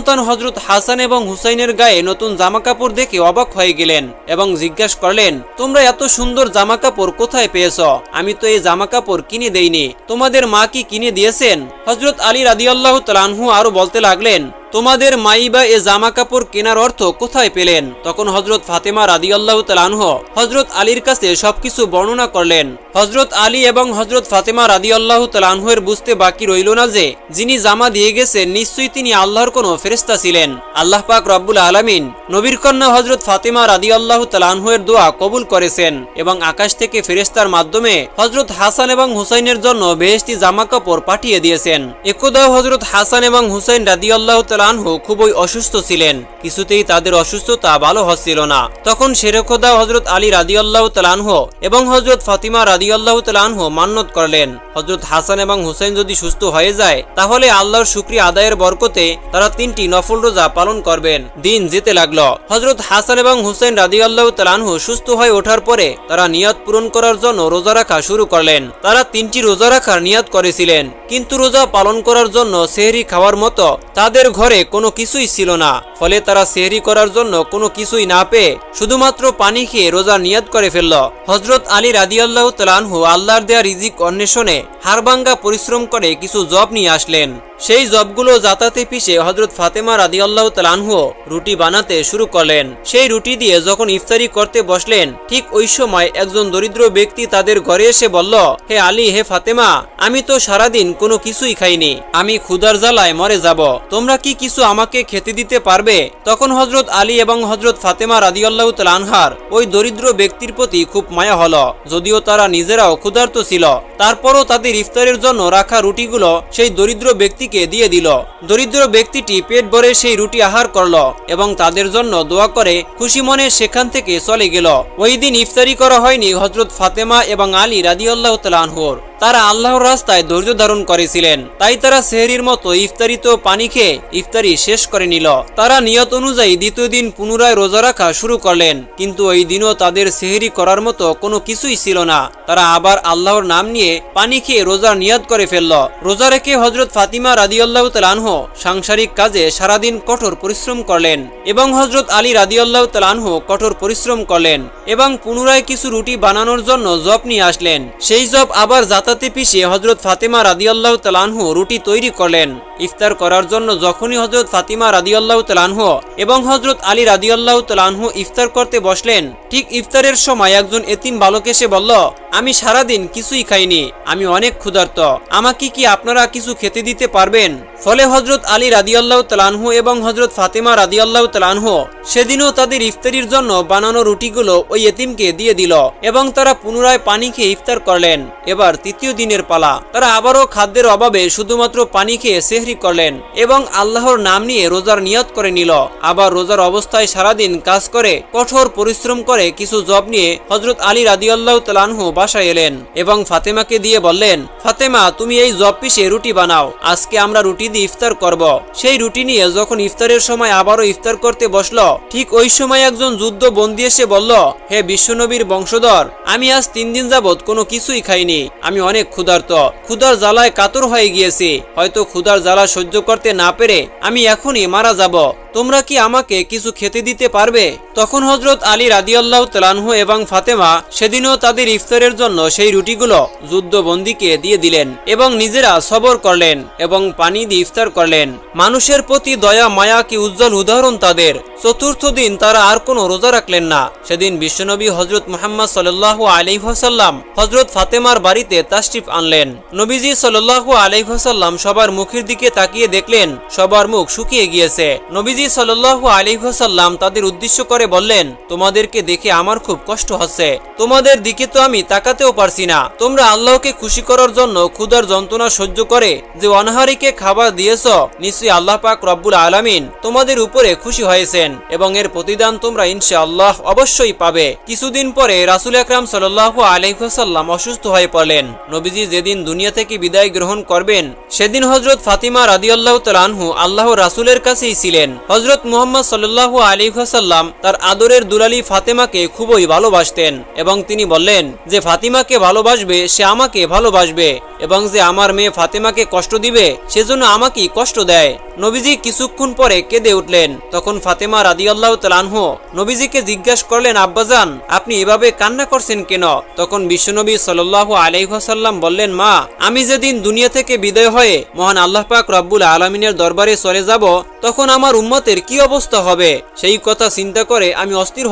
সন্তান হযরত হাসান এবং হুসাইনের গায়ে নতুন জামা কাপড় দেখে অবাক হয়ে গেলেন এবং জিজ্ঞাসা করলেন, তোমরা এত সুন্দর জামা কাপড় কোথায় পেয়েছ? আমি তো এই জামা কাপড় কিনে দেইনি, তোমাদের মা কি কিনে দিয়েছেন? হযরত আলী রাদিয়াল্লাহু তাআলা আনহু আরো বলতে লাগলেন, তোমাদের মাই বা এ জামা কাপড় কেনার অর্থ কোথায় পেলেন? তখন হযরত ফাতেমা রাদিয়াল্লাহু তাআলা আনহা হযরত আলীর কাছে সবকিছু বর্ণনা করলেন। হযরত আলী এবং হযরত ফাতেমা রাদিয়াল্লাহু তাআলা আনহুর বুঝতে বাকি রইল না যে যিনি জামা দিয়ে গেছেন নিশ্চয়ই তিনি আল্লাহর কোনো ফেরেশতা ছিলেন। আল্লাহ পাক রব্বুল আলামিন নবীর কন্যা হযরত ফাতেমা রাদিয়াল্লাহু তাআলা আনহুর দোয়া কবুল করেছেন এবং আকাশ থেকে ফেরেশতার মাধ্যমে হযরত হাসান এবং হুসাইনের জন্য বেহেশতি জামা কাপড় পাঠিয়ে দিয়েছেন। একদা হযরত হাসান এবং হুসাইন রাদিয়াল্লাহু তাআলা আনহু খুবই অসুস্থ ছিলেন, কিছুতেই তাদের অসুস্থতা ভালো হচ্ছিল না। তখন শেরেখোদা হযরত আলী রাদিয়াল্লাহু তাআলা আনহু এবং হযরত ফাতিমা রাদিয়াল্লাহু তাআলা আনহু মান্নত করলেন, হযরত হাসান এবং হুসাইন যদি সুস্থ হয়ে যায় তাহলে আল্লাহর শুকরিয়া আদায়ের বরকতে তারা 3টি নফল রোজা পালন করবেন। দিন যেতে লাগলো। হযরত হাসান এবং হুসাইন রাদিয়াল্লাহু তাআলা আনহু সুস্থ হয়ে ওঠার পরে তারা নিয়ত পূরণ করার জন্য রোজা রাখা শুরু করলেন। তারা 3টি রোজা রাখার নিয়ত করেছিলেন, কিন্তু রোজা পালন করার জন্য সেহরি খাওয়ার মতো তাদের ঘরে কোনো কিছুই ছিল না। ফলে তারা সেহরি করার জন্য কোনো কিছুই না পেয়ে শুধুমাত্র পানি খেয়ে রোজা নিয়ত করে ফেলল। হযরত আলী রাদিয়াল্লাহু তাআলা আনহু আল্লাহর দেয়া রিজিক অন্বেষণে হাড়ভাঙ্গা পরিশ্রম করে কিছু জব নিয়ে আসলেন। সেই জবগুলো জাতাতে পিষে হযরত ফাতেমা রাদিয়াল্লাহু তাআলা আনহু রুটি বানাতে শুরু করলেন। সেই রুটি দিয়ে যখন ইফতারি করতে বসলেন, ঠিক ওই সময় একজন দরিদ্র ব্যক্তি তাদের ঘরে এসে বলল, হে আলী, হে ফাতেমা, আমি তো সারাদিন কোনো কিছুই খাইনি, আমি ক্ষুধার জ্বালায় মরে যাব, তোমরা কি কিছু আমাকে খেতে দিতে পারবে? তখন হযরত আলী এবং হযরত ফাতেমা রাদিয়াল্লাহু তাআলা আনহার ওই দরিদ্র ব্যক্তির প্রতি খুব মায়া হলো। যদিও তারা নিজেরাও ক্ষুধার্ত ছিল, তারপরও তাদের ইফতারের জন্য রাখা রুটিগুলো সেই দরিদ্র ব্যক্তিকে দিয়ে দিল। দরিদ্র ব্যক্তিটি পেট ভরে সেই রুটি আহার করল এবং তাদের জন্য দোয়া করে খুশি মনে সেখান থেকে চলে গেল। ওই দিন ইফতারি করা হয়নি হযরত ফাতেমা এবং আলী রাদিয়াল্লাহু তাআলা আনহুর। তারা আল্লাহর রাস্তায় ধৈর্য ধারণ করেছিলেন, তাই তারা সেহরির মতো ইফতারিতে পানি খেয়ে ইফতারি শেষ করে নিল। তারা নিয়ত অনুযায়ী দ্বিতীয় দিন পুনরায় রোজা রাখা শুরু করলেন, কিন্তু ওই দিনও তাদের সেহরি করার মতো কোনো কিছুই ছিল না। তারা আবার আল্লাহর নাম নিয়ে পানি খেয়ে রোজার নিয়ত করে ফেলল। রোজা রেখে হযরত ফাতিমা রাদিয়াল্লাহু তাআলা আনহু সাংসারিক কাজে সারাদিন কঠোর পরিশ্রম করলেন এবং হযরত আলী রাদিয়াল্লাহু তাআলা আনহু কঠোর পরিশ্রম করলেন এবং পুনরায় কিছু রুটি বানানোর জন্য জব নিয়ে আসলেন। সেই জব আবার তাতে পিষে হযরত ফাতেমা রাদিয়াল্লাহু তাআলা আনহু রুটি তৈরি করলেন। ইফতার করার জন্য যখনই হযরত ফাতিমা রাদিয়াল্লাহু তাআলা আনহু এবং হযরত আলী রাদিয়াল্লাহু তাআলা আনহু ইফতার করতে বসলেন, ঠিক ইফতারের সময় একজন এতিম বালক এসে বলল, আমি সারাদিন কিছুই খাইনি, আমি অনেক ক্ষুধার্ত, আমাকে কি আপনারা কিছু খেতে দিতে পারবেন? ফলে হযরত আলী রাদিয়াল্লাহু তাআলা আনহু এবং হযরত ফাতেমা রাদিয়াল্লাহু তাআলা আনহু সেদিনও তাদের ইফতারির জন্য বানানো রুটিগুলো ওই এতিমকে দিয়ে দিল এবং তারা পুনরায় পানি খেয়ে ইফতার করলেন। এবার তৃতীয় দিনের পালা। তারা আবারও খাদ্যের অভাবে শুধুমাত্র পানি খেয়ে সেহরি করলেন এবং আল্লাহর নাম নিয়ে রোজার নিয়ত করে নিল। আবার রোজার অবস্থায় সারাদিন কাজ করে কঠোর পরিশ্রম করে কিছু জব নিয়ে হযরত আলী রাদিয়াল্লাহু তাআলা আনহু বাসায় এলেন এবং ফাতেমাকে দিয়ে বললেন, ফাতেমা, তুমি এই জব পিষে রুটি বানাও, আজকে আমরা রুটি দিয়ে ইফতার করব। সেই রুটি নিয়ে যখন ইফতারের সময় আবারও ইফতার করতে বসলো, ঠিক ওই সময় একজন যুদ্ধ বন্দী এসে বলল, হে বিশ্বনবীর বংশধর, আমি আজ 3 দিন যাবত কোনো কিছুই খাইনি, আমি অনেক ক্ষুধার্ত, ক্ষুধার জ্বালায় কাতর হয়ে গিয়েছি, হয়তো ক্ষুধার জ্বালা সহ্য করতে না পেরে আমি এখনই মারা যাব, তোমরা কি আমাকে কিছু খেতে দিতে পারবে? তখন হযরত আলী রাদিয়াল্লাহু তাআলা আনহু এবং ফাতেমা সেদিনও তাদের ইফতারের জন্য সেই রুটিগুলো যুদ্ধবন্দীকে দিয়ে দিলেন এবং নিজেরা সবর করলেন এবং পানি দিয়ে ইফতার করলেন। মানুষের প্রতি দয়া মায়া কি উজ্জ্বল উদাহরণ তাদের। চতুর্থ দিন তারা আর কোনো রোজা রাখলেন না। সেদিন বিশ্বনবী হযরত মুহাম্মদ সাল্লাল্লাহু আলাইহি ওয়াসাল্লাম হযরত ফাতেমার বাড়িতে তাশরিফ আনলেন। নবীজি সাল্লাল্লাহু আলাইহি ওয়াসাল্লাম সবার মুখের দিকে তাকিয়ে দেখলেন সবার মুখ শুকিয়ে গিয়েছে। নবীজি সাল্লাল্লাহু আলাইহি ওয়াসাল্লাম তাদের উদ্দেশ্য করে বললেন, তোমাদেরকে দেখে আমার খুব কষ্ট হচ্ছে, তোমাদের দিকে তো আমি তাকাতেও পারছি না। তোমরা আল্লাহকে খুশি করার জন্য ক্ষুধার যন্ত্রণা সহ্য করে যে অনাহারীকে খাবার দিয়েছ, নিশ্চয়ই আল্লাহ পাক রব্বুল আলামিন তোমাদের উপরে খুশি হয়েছেন এবং এর প্রতিদান তোমরা ইনশাআল্লাহ অবশ্যই পাবে। কিছুদিন পরে রাসূল আকরাম সাল্লাল্লাহু আলাইহি ওয়াসাল্লাম অসুস্থ হয়ে পড়লেন। নবীজি যেদিন দুনিয়া থেকে বিদায় গ্রহণ করবেন সেদিন হযরত ফাতিমা রাদিয়াল্লাহু তাআলা আনহু আল্লাহর রাসূলের কাছেই ছিলেন। হযরত মুহাম্মদ সাল্লাল্লাহু আলাইহি ওয়াসাল্লাম তার আদরের দুলালি ফাতেমাকে খুবই ভালোবাসতেন এবং তিনি বললেন যে ফাতিমাকে ভালোবাসবে সে আমাকে ভালোবাসবে এবং যে আমার মেয়ে ফাতেমাকে কষ্ট দিবে সেজন্য আমাকেই কষ্ট দেয়। নবীজি কিছুক্ষণ পরে কেঁদে উঠলেন। তখন ফাতেমা রাদিয়াল্লাহু তাআলা আনহু নবীজিকে জিজ্ঞাসা করলেন, আব্বাজান আপনি এভাবে কান্না করছেন কেন? তখন বিশ্বনবী সাল্লাল্লাহু আলাইহি ওয়াসাল্লাম বললেন, মা, আমি যেদিন দুনিয়া থেকে বিদায় হয়ে মহান আল্লাহ পাক রব্বুল আলামিনের দরবারে চলে যাব তখন আমার উম্মতের কি অবস্থা হবে সেই কথা চিন্তা করে আমি অস্থির